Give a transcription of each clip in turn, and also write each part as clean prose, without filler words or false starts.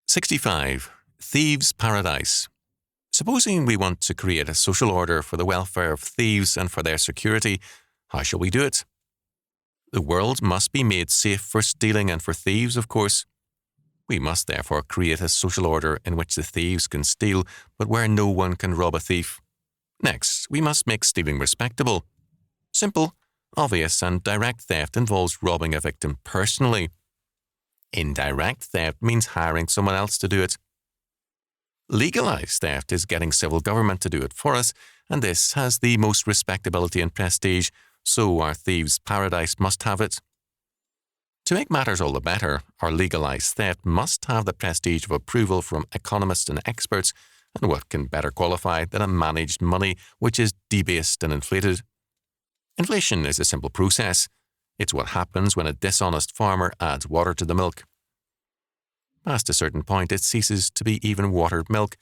65. Thieves' Paradise. Supposing we want to create a social order for the welfare of thieves and for their security, how shall we do it? The world must be made safe for stealing and for thieves, of course. We must therefore create a social order in which the thieves can steal, but where no one can rob a thief. Next, we must make stealing respectable. Simple, obvious, and direct theft involves robbing a victim personally. Indirect theft means hiring someone else to do it. Legalized theft is getting civil government to do it for us, and this has the most respectability and prestige, so our thieves' paradise must have it. To make matters all the better, our legalized theft must have the prestige of approval from economists and experts, and what can better qualify than a managed money which is debased and inflated? Inflation is a simple process. It's what happens when a dishonest farmer adds water to the milk. Past a certain point, it ceases to be even watered milk.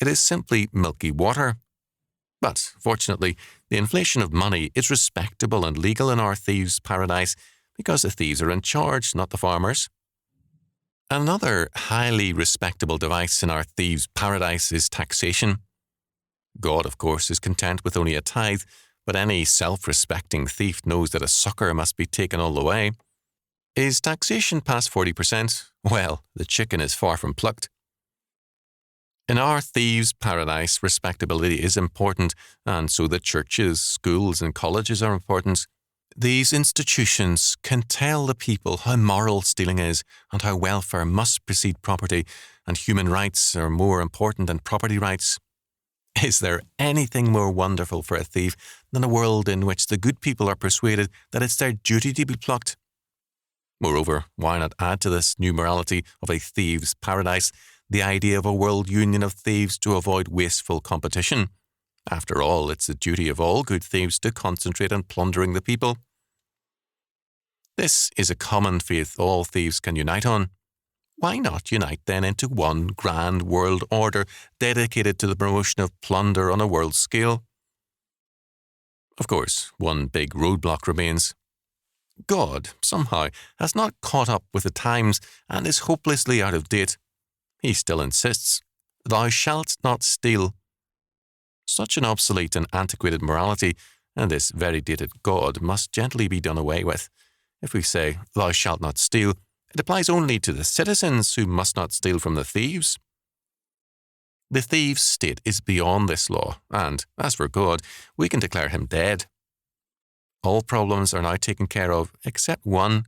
It is simply milky water. But, fortunately, the inflation of money is respectable and legal in our thieves' paradise because the thieves are in charge, not the farmers. Another highly respectable device in our thieves' paradise is taxation. God, of course, is content with only a tithe, but any self-respecting thief knows that a sucker must be taken all the way. Is taxation past 40%? Well, the chicken is far from plucked. In our thieves' paradise, respectability is important, and so the churches, schools, and colleges are important. These institutions can tell the people how moral stealing is and how welfare must precede property, and human rights are more important than property rights. Is there anything more wonderful for a thief than a world in which the good people are persuaded that it's their duty to be plucked? Moreover, why not add to this new morality of a thieves' paradise the idea of a world union of thieves to avoid wasteful competition? After all, it's the duty of all good thieves to concentrate on plundering the people. This is a common faith all thieves can unite on. Why not unite then into one grand world order dedicated to the promotion of plunder on a world scale? Of course, one big roadblock remains. God, somehow, has not caught up with the times and is hopelessly out of date. He still insists, "Thou shalt not steal." Such an obsolete and antiquated morality, and this very dated God, must gently be done away with. If we say, "Thou shalt not steal," it applies only to the citizens who must not steal from the thieves. The thieves' state is beyond this law, and, as for God, we can declare him dead. All problems are now taken care of, except one.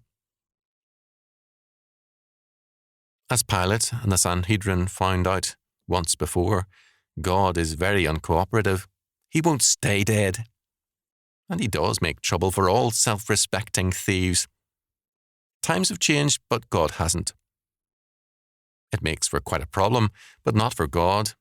As Pilate and the Sanhedrin found out once before, God is very uncooperative. He won't stay dead. And he does make trouble for all self-respecting thieves. Times have changed, but God hasn't. It makes for quite a problem, but not for God.